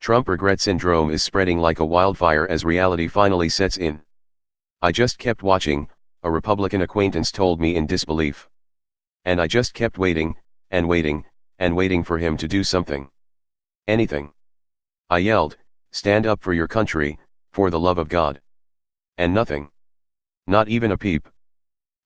Trump regret syndrome is spreading like a wildfire as reality finally sets in. I just kept watching, a Republican acquaintance told me in disbelief. And I just kept waiting, and waiting, and waiting for him to do something. Anything. I yelled, "Stand up for your country, for the love of God." And nothing. Not even a peep.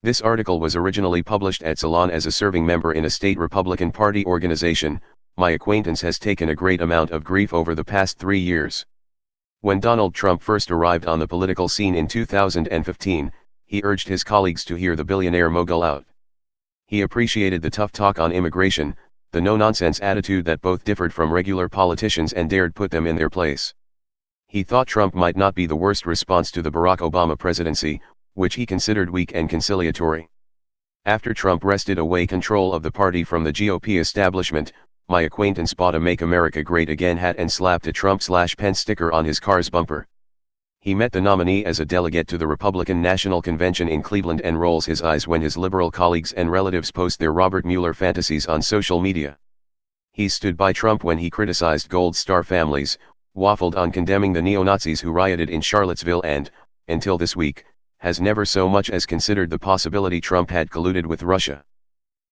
This article was originally published at Salon as a serving member in a state Republican Party organization. My acquaintance has taken a great amount of grief over the past 3 years. When Donald Trump first arrived on the political scene in 2015, he urged his colleagues to hear the billionaire mogul out. He appreciated the tough talk on immigration, the no-nonsense attitude that both differed from regular politicians and dared put them in their place. He thought Trump might not be the worst response to the Barack Obama presidency, which he considered weak and conciliatory. After Trump wrested away control of the party from the GOP establishment, my acquaintance bought a "Make America Great Again" hat and slapped a Trump/Pence sticker on his car's bumper. He met the nominee as a delegate to the Republican National Convention in Cleveland and rolls his eyes when his liberal colleagues and relatives post their Robert Mueller fantasies on social media. He stood by Trump when he criticized Gold Star families, waffled on condemning the neo-Nazis who rioted in Charlottesville and, until this week, has never so much as considered the possibility Trump had colluded with Russia.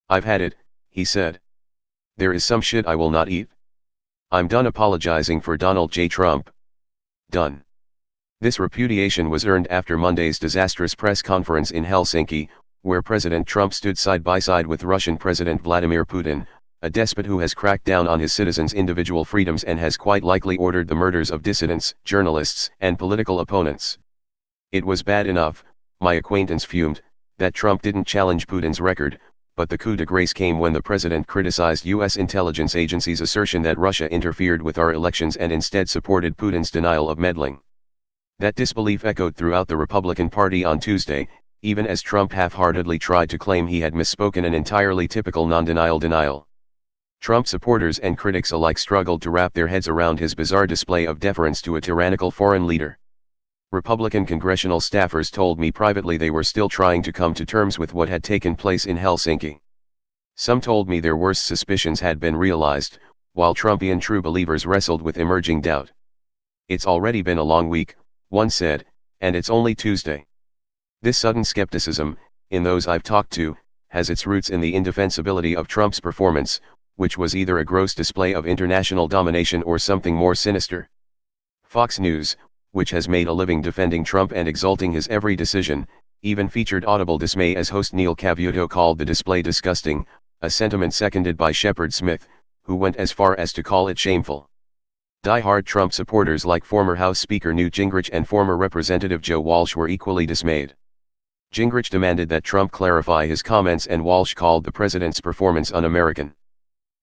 "I've had it," he said. "There is some shit I will not eat. I'm done apologizing for Donald J. Trump. Done." This repudiation was earned after Monday's disastrous press conference in Helsinki, where President Trump stood side by side with Russian President Vladimir Putin, a despot who has cracked down on his citizens' individual freedoms and has quite likely ordered the murders of dissidents, journalists, and political opponents. It was bad enough, my acquaintance fumed, that Trump didn't challenge Putin's record, but the coup de grace came when the president criticized U.S. intelligence agencies' assertion that Russia interfered with our elections and instead supported Putin's denial of meddling. That disbelief echoed throughout the Republican Party on Tuesday, even as Trump half-heartedly tried to claim he had misspoken, an entirely typical non-denial denial. Trump supporters and critics alike struggled to wrap their heads around his bizarre display of deference to a tyrannical foreign leader. Republican congressional staffers told me privately they were still trying to come to terms with what had taken place in Helsinki. Some told me their worst suspicions had been realized, while Trumpian true believers wrestled with emerging doubt. "It's already been a long week," one said, "and it's only Tuesday." This sudden skepticism, in those I've talked to, has its roots in the indefensibility of Trump's performance, which was either a gross display of international domination or something more sinister. Fox News, which has made a living defending Trump and exalting his every decision, even featured audible dismay as host Neil Cavuto called the display disgusting, a sentiment seconded by Shepard Smith, who went as far as to call it shameful. Die-hard Trump supporters like former House Speaker Newt Gingrich and former Representative Joe Walsh were equally dismayed. Gingrich demanded that Trump clarify his comments and Walsh called the president's performance un-American.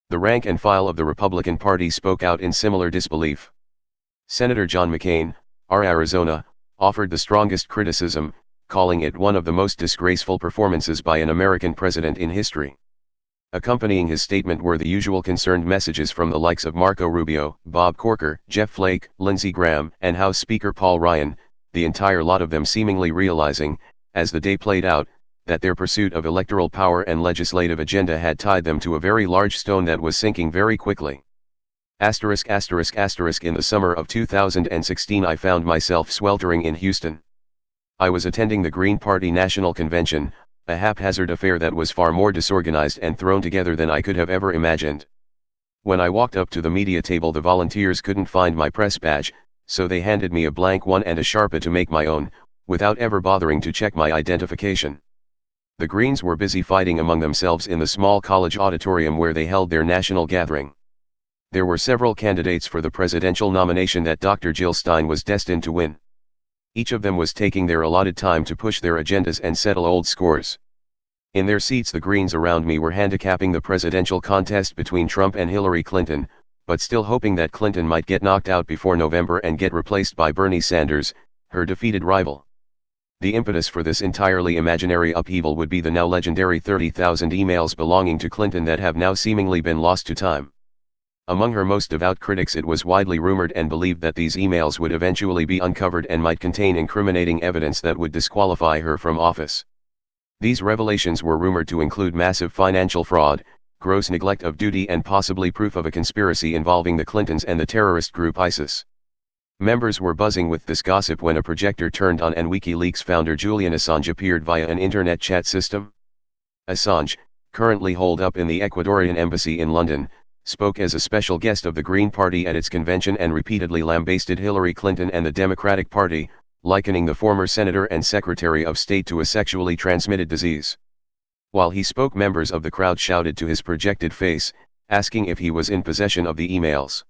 The rank and file of the Republican Party spoke out in similar disbelief. Senator John McCain, R. Arizona, offered the strongest criticism, calling it one of the most disgraceful performances by an American president in history. Accompanying his statement were the usual concerned messages from the likes of Marco Rubio, Bob Corker, Jeff Flake, Lindsey Graham, and House Speaker Paul Ryan, the entire lot of them seemingly realizing, as the day played out, that their pursuit of electoral power and legislative agenda had tied them to a very large stone that was sinking very quickly. ******* In the summer of 2016 I found myself sweltering in Houston. I was attending the Green Party National Convention, a haphazard affair that was far more disorganized and thrown together than I could have ever imagined. When I walked up to the media table, the volunteers couldn't find my press badge, so they handed me a blank one and a Sharpie to make my own, without ever bothering to check my identification. The Greens were busy fighting among themselves in the small college auditorium where they held their national gathering. There were several candidates for the presidential nomination that Dr. Jill Stein was destined to win. Each of them was taking their allotted time to push their agendas and settle old scores. In their seats, the Greens around me were handicapping the presidential contest between Trump and Hillary Clinton, but still hoping that Clinton might get knocked out before November and get replaced by Bernie Sanders, her defeated rival. The impetus for this entirely imaginary upheaval would be the now legendary 30,000 emails belonging to Clinton that have now seemingly been lost to time. Among her most devout critics, it was widely rumored and believed that these emails would eventually be uncovered and might contain incriminating evidence that would disqualify her from office. These revelations were rumored to include massive financial fraud, gross neglect of duty and possibly proof of a conspiracy involving the Clintons and the terrorist group ISIS. Members were buzzing with this gossip when a projector turned on and WikiLeaks founder Julian Assange appeared via an internet chat system. Assange, currently holed up in the Ecuadorian embassy in London, spoke as a special guest of the Green Party at its convention and repeatedly lambasted Hillary Clinton and the Democratic Party, likening the former senator and Secretary of State to a sexually transmitted disease. While he spoke, members of the crowd shouted to his projected face, asking if he was in possession of the emails.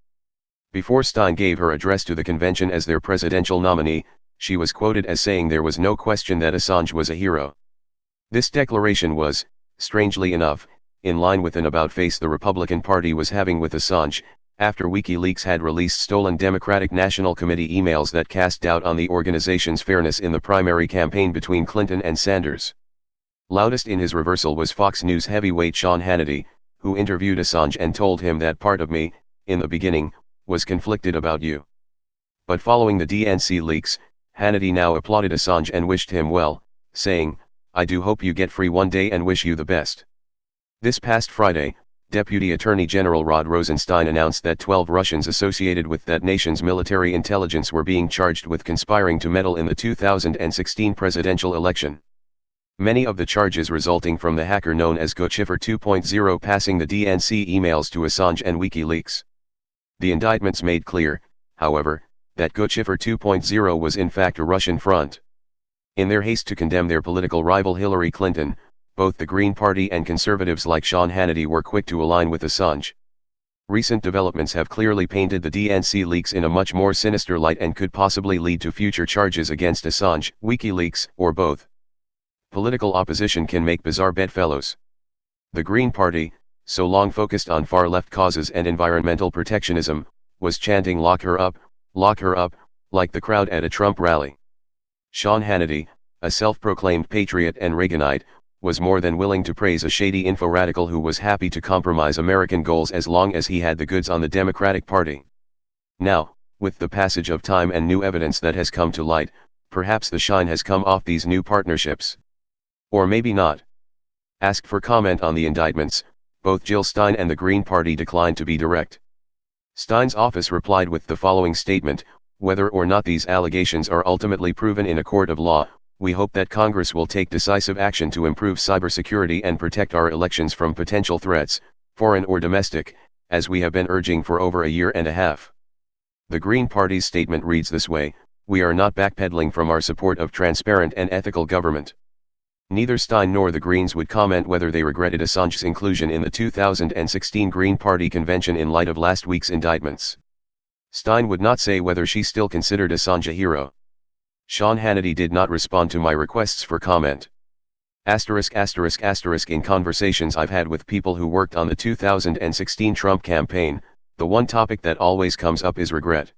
Before Stein gave her address to the convention as their presidential nominee, she was quoted as saying there was no question that Assange was a hero. This declaration was, strangely enough, in line with an about-face the Republican Party was having with Assange, after WikiLeaks had released stolen Democratic National Committee emails that cast doubt on the organization's fairness in the primary campaign between Clinton and Sanders. Loudest in his reversal was Fox News heavyweight Sean Hannity, who interviewed Assange and told him that part of me, in the beginning, was conflicted about you. But following the DNC leaks, Hannity now applauded Assange and wished him well, saying, "I do hope you get free one day and wish you the best." This past Friday, Deputy Attorney General Rod Rosenstein announced that 12 Russians associated with that nation's military intelligence were being charged with conspiring to meddle in the 2016 presidential election. Many of the charges resulting from the hacker known as Guccifer 2.0 passing the DNC emails to Assange and WikiLeaks. The indictments made clear, however, that Guccifer 2.0 was in fact a Russian front. In their haste to condemn their political rival Hillary Clinton, both the Green Party and conservatives like Sean Hannity were quick to align with Assange. Recent developments have clearly painted the DNC leaks in a much more sinister light and could possibly lead to future charges against Assange, WikiLeaks, or both. Political opposition can make bizarre bedfellows. The Green Party, so long focused on far-left causes and environmental protectionism, was chanting lock her up, like the crowd at a Trump rally. Sean Hannity, a self-proclaimed patriot and Reaganite, was more than willing to praise a shady info-radical who was happy to compromise American goals as long as he had the goods on the Democratic Party. Now, with the passage of time and new evidence that has come to light, perhaps the shine has come off these new partnerships. Or maybe not. Asked for comment on the indictments, both Jill Stein and the Green Party declined to be direct. Stein's office replied with the following statement: "Whether or not these allegations are ultimately proven in a court of law, we hope that Congress will take decisive action to improve cybersecurity and protect our elections from potential threats, foreign or domestic, as we have been urging for over a year and a half." The Green Party's statement reads this way: "We are not backpedaling from our support of transparent and ethical government." Neither Stein nor the Greens would comment whether they regretted Assange's inclusion in the 2016 Green Party convention in light of last week's indictments. Stein would not say whether she still considered Assange a hero. Sean Hannity did not respond to my requests for comment. ******* In conversations I've had with people who worked on the 2016 Trump campaign, the one topic that always comes up is regret.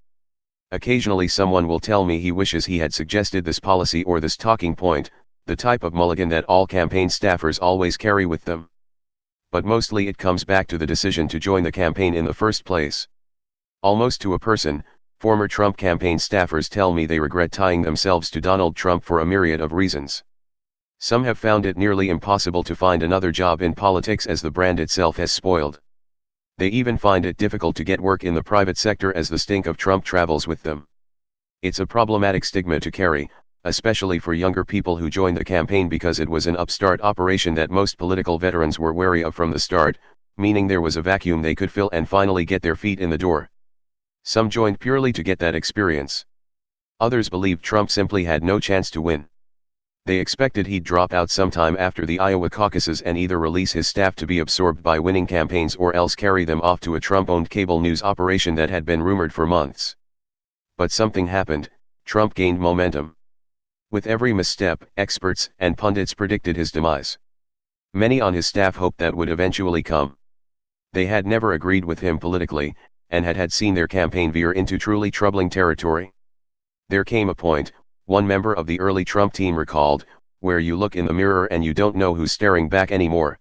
Occasionally someone will tell me he wishes he had suggested this policy or this talking point, the type of mulligan that all campaign staffers always carry with them. But mostly it comes back to the decision to join the campaign in the first place. Almost to a person, former Trump campaign staffers tell me they regret tying themselves to Donald Trump for a myriad of reasons. Some have found it nearly impossible to find another job in politics as the brand itself has spoiled. They even find it difficult to get work in the private sector as the stink of Trump travels with them. It's a problematic stigma to carry, especially for younger people who joined the campaign because it was an upstart operation that most political veterans were wary of from the start, meaning there was a vacuum they could fill and finally get their feet in the door. Some joined purely to get that experience. Others believed Trump simply had no chance to win. They expected he'd drop out sometime after the Iowa caucuses and either release his staff to be absorbed by winning campaigns or else carry them off to a Trump-owned cable news operation that had been rumored for months. But something happened. Trump gained momentum. With every misstep, experts and pundits predicted his demise. Many on his staff hoped that would eventually come. They had never agreed with him politically, and had seen their campaign veer into truly troubling territory. There came a point, one member of the early Trump team recalled, where you look in the mirror and you don't know who's staring back anymore.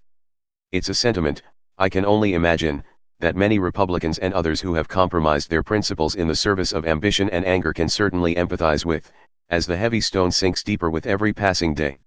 It's a sentiment, I can only imagine, that many Republicans and others who have compromised their principles in the service of ambition and anger can certainly empathize with, as the heavy stone sinks deeper with every passing day.